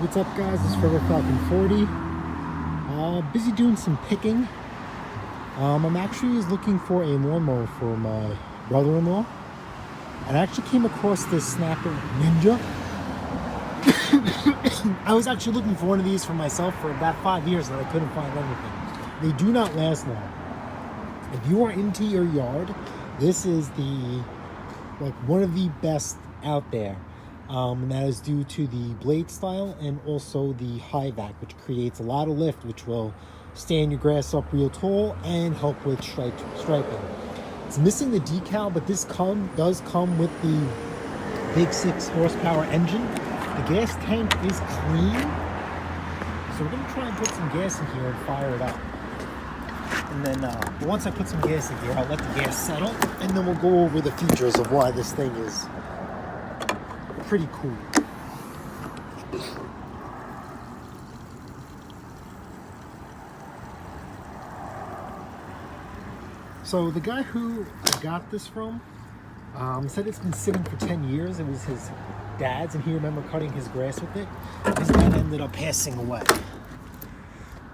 What's up, guys? It's Forever Falcon 40. Busy doing some picking. I'm actually looking for a lawnmower for my brother-in-law, and I actually came across this Snapper Ninja. I was actually looking for one of these for myself for about 5 years, and I couldn't find anything. They do not last long. If you are into your yard, this is one of the best out there. And that is due to the blade style and also the Hi-Vac, which creates a lot of lift, which will stand your grass up real tall and help with striping. It's missing the decal, but this does come with the big 6 horsepower engine. The gas tank is clean, so we're going to try and put some gas in here and fire it up. And then once I put some gas in here, I'll let the gas settle, and then we'll go over the features of why this thing is pretty cool. So the guy who I got this from said it's been sitting for 10 years. It was his dad's, and he remembered cutting his grass with it. His dad ended up passing away.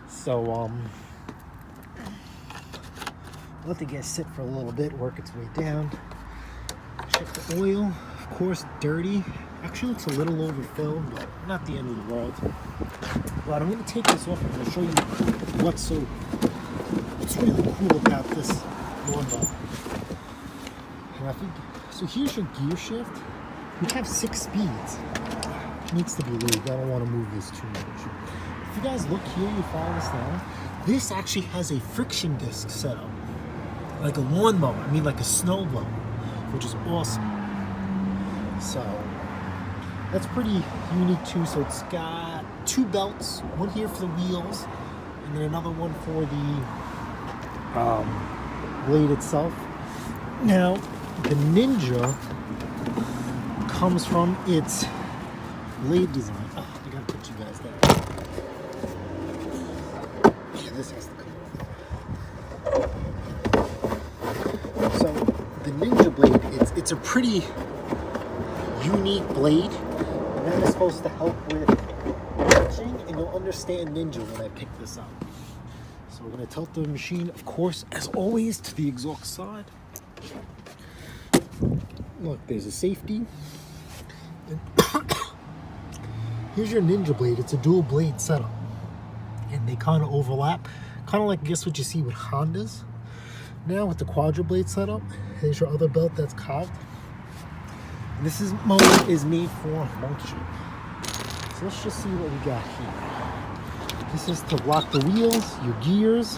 So let the gas sit for a little bit, work its way down. Check the oil. Of course, dirty. Actually looks a little overfilled, but not the end of the world. But I'm going to take this off and I'm going to show you what's really cool about this lawnmower. So here's your gear shift. We have 6 speeds. It needs to be lubed. I don't want to move this too much. If you guys look here, you follow this now. This actually has a friction disc setup, like a lawnmower. I mean, like a snow blower, which is awesome. So that's pretty unique too. So it's got 2 belts, one here for the wheels, and then another one for the blade itself. Now, the Ninja comes from its blade design. Oh, I gotta put you guys there. Yeah, this has to come off. So the Ninja blade, it's a pretty unique blade, and that is supposed to help with touching, and you'll understand Ninja when I pick this up. So we're going to tilt the machine, of course, as always, to the exhaust side. Look, there's a safety. And here's your Ninja blade. It's a dual blade setup, and they kind of overlap, kind of like, I guess, what you see with Hondas. Now with the quadra blade setup, there's your other belt that's cogged. This mower is made for mulching. So let's just see what we got here. This is to lock the wheels, your gears,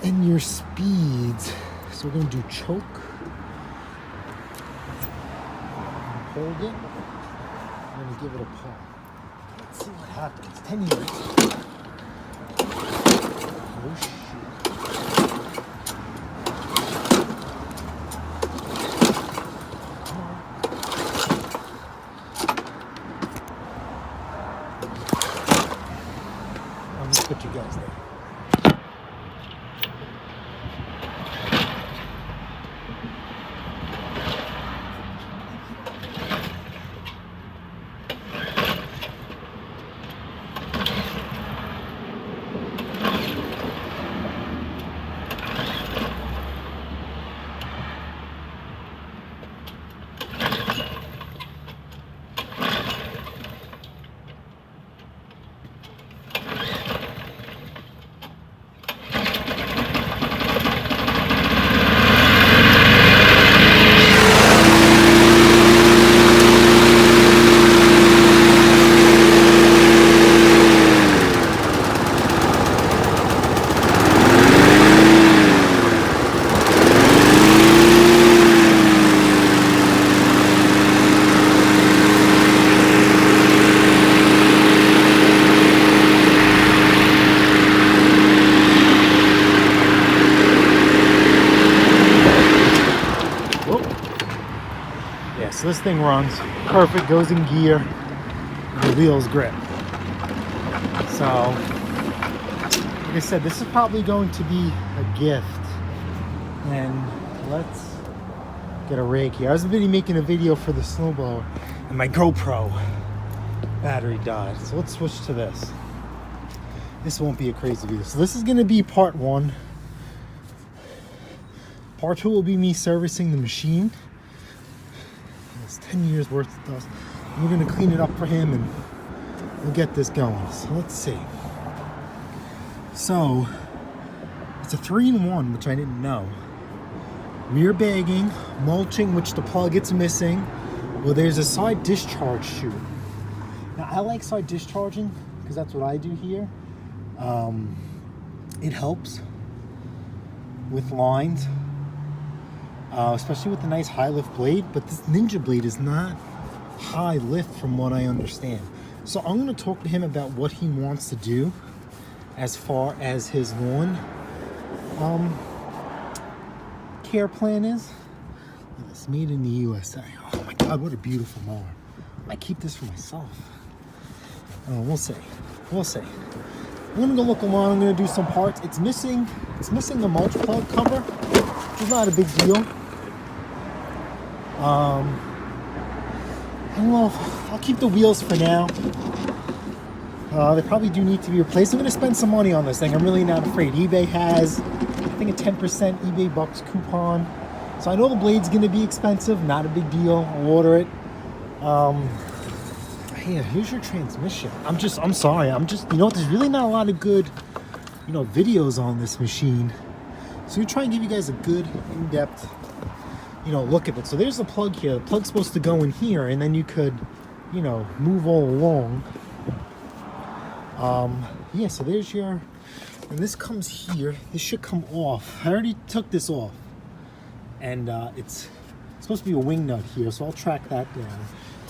and your speeds. So we're going to do choke. Hold it. I'm going to give it a pull. Let's see what happens. 10 years. Oh, shit. Put you guys there. So this thing runs perfect, goes in gear, the wheels grip. So, like I said, this is probably going to be a gift. And let's get a rake here. I was making a video for the snowblower and my GoPro battery died. So let's switch to this. This won't be a crazy video. So this is going to be part 1. Part 2 will be me servicing the machine. It's 10 years worth of dust. We're going to clean it up for him and we'll get this going. So let's see. So it's a 3-in-1, which I didn't know. Rear bagging, mulching, which the plug it's missing. Well, there's a side discharge chute. Now I like side discharging because that's what I do here. It helps with lines, especially with the nice high lift blade, but this Ninja blade is not high lift from what I understand. So I'm going to talk to him about what he wants to do as far as his lawn care plan is. Look at this, made in the USA. Oh my God, what a beautiful mower. I might keep this for myself. We'll see. We'll see. I'm gonna go look along. I'm gonna do some parts. It's missing the mulch plug cover, which is not a big deal. I don't know if I'll keep the wheels for now. They probably do need to be replaced. I'm gonna spend some money on this thing. I'm really not afraid. eBay has, I think, a 10% eBay Bucks coupon. So I know the blade's gonna be expensive. Not a big deal. I'll order it. Hey, here's your transmission. I'm sorry. You know what? There's really not a lot of good, videos on this machine. So we try and give you guys a good, in-depth, look at it. So there's the plug here. The plug's supposed to go in here, and then you could, move all along. Yeah, so there's your, and this comes here. This should come off. I already took this off. And it's supposed to be a wing nut here, so I'll track that down.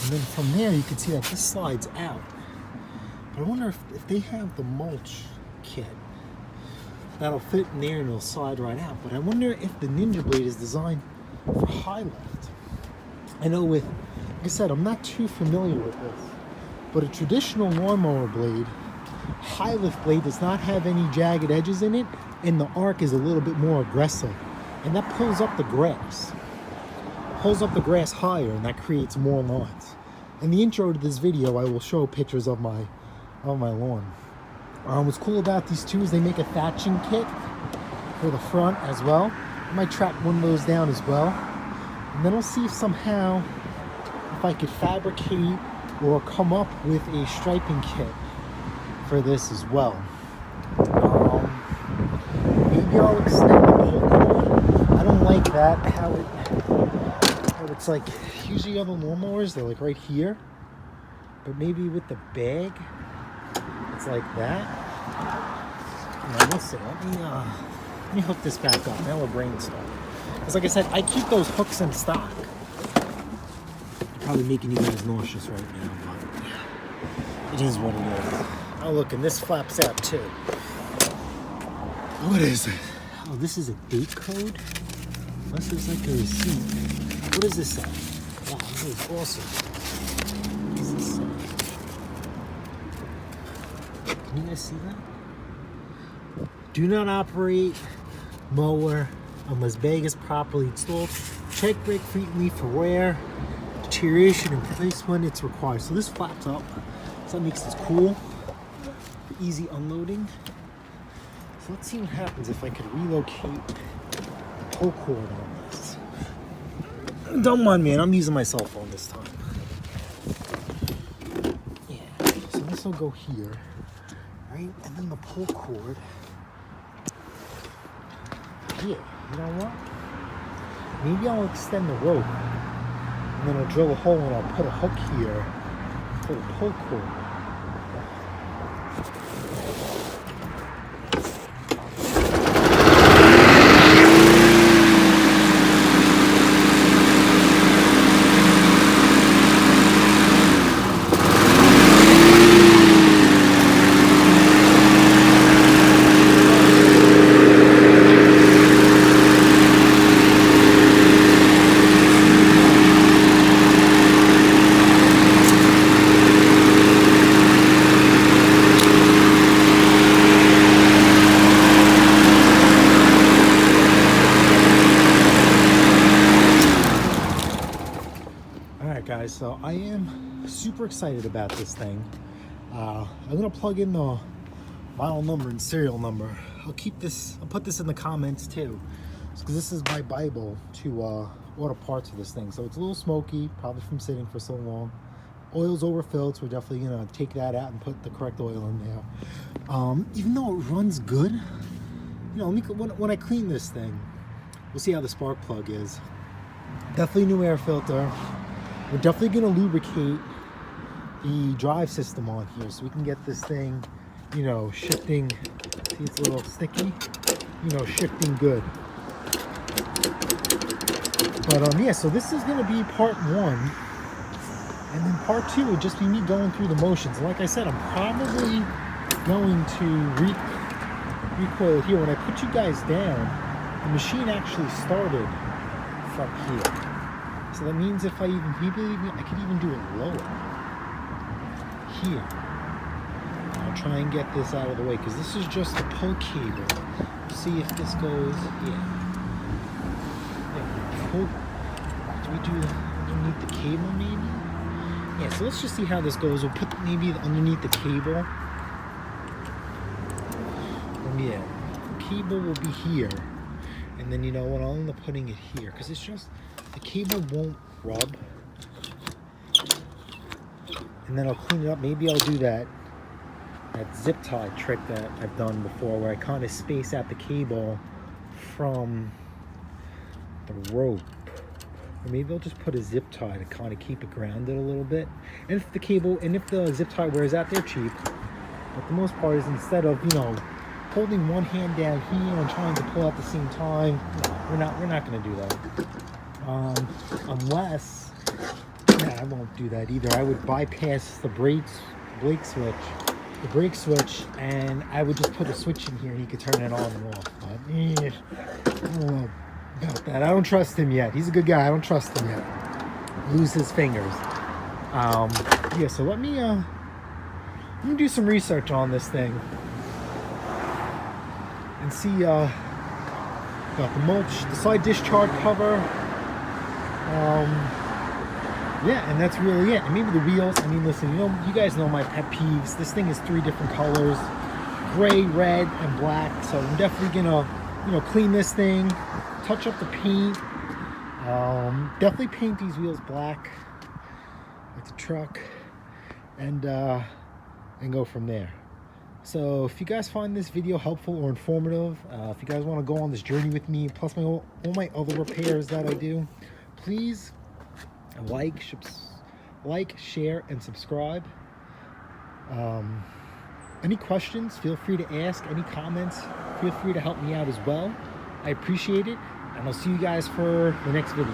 And then from there, you can see that this slides out. But I wonder if they have the mulch kit that'll fit in there and it'll slide right out. But I wonder if the Ninja blade is designed for high lift. I know like I said, I'm not too familiar with this, but a traditional lawnmower blade, high lift blade, does not have any jagged edges in it, and the arc is a little bit more aggressive. And that pulls up the grass. Pulls up the grass higher, and that creates more lines. In the intro to this video, I will show pictures of my lawn. What's cool about these two is they make a thatching kit for the front as well. I might track one of those down as well. And then I'll see if somehow, if I could fabricate or come up with a striping kit for this as well. Maybe I'll extend the pull cord. I don't like that, how it's like, usually other lawnmowers, they're like right here, but maybe with the bag, it's like that. We'll see. Let me hook this back up. Now we're brainstorming. Because like I said, I keep those hooks in stock. Probably making you guys nauseous right now, but it is what it is. Oh look, and this flaps out too. What is it? Oh, this is a date code? Unless there's like a receipt. What does this say? Wow, this is awesome. What does this say? Can you guys see that? Do not operate mower unless bag is properly installed. Check brake frequently for wear, deterioration, and replace when it's required. So this flaps up, so that makes this cool for easy unloading. So let's see what happens if I could relocate the pull cord on this. Don't mind me, I'm using my cell phone this time. Yeah, so this will go here, right? And then the pull cord here. You know what? Maybe I'll extend the rope, and then I'll drill a hole and I'll put a hook here for the pull cord. Alright guys, so I am super excited about this thing. I'm gonna plug in the model number and serial number. I'll put this in the comments too, because this is my Bible to order parts for this thing. So it's a little smoky, probably from sitting for so long. Oil's overfilled, so we're definitely gonna take that out and put the correct oil in there. Even though it runs good, you know, when I clean this thing, we'll see how the spark plug is. Definitely new air filter. We're definitely going to lubricate the drive system on here so we can get this thing, you know, shifting. See, it's a little sticky, you know, shifting good. But yeah, so this is going to be part 1, and then part 2 would just be me going through the motions. And like I said, I'm probably going to recoil it here. When I put you guys down, the machine actually started from here. So that means if I could even do it lower here. I'll try and get this out of the way because this is just a pull cable. See if this goes, pull. Do we do underneath the cable maybe? Yeah, so let's just see how this goes. We'll put maybe underneath the cable. Yeah, the cable will be here. And then, you know what, I'll end up putting it here because it's just, the cable won't rub. And then I'll clean it up. Maybe I'll do that zip tie trick that I've done before where I kind of space out the cable from the rope. Or maybe I'll just put a zip tie to kind of keep it grounded a little bit. And if the zip tie wears out, they're cheap. But the most part is instead of, you know, holding one hand down here and trying to pull at the same time, no, we're not going to do that. Unless, I won't do that either. I would bypass the brake switch, and I would just put a switch in here and he could turn it on and off. But I don't know about that. I don't trust him yet. He's a good guy. I don't trust him yet. Lose his fingers. Yeah. So let me do some research on this thing and see. Got the mulch, the side discharge cover. Yeah, and that's really it. And maybe the wheels. I mean, listen, you guys know my pet peeves. This thing is 3 different colors: gray, red, and black. So I'm definitely gonna, clean this thing, touch up the paint. Definitely paint these wheels black, like the truck, and go from there. So if you guys find this video helpful or informative, if you guys want to go on this journey with me, plus all my other repairs that I do, please like, share, and subscribe. Any questions, feel free to ask. Any comments, feel free to help me out as well. I appreciate it, and I'll see you guys for the next video.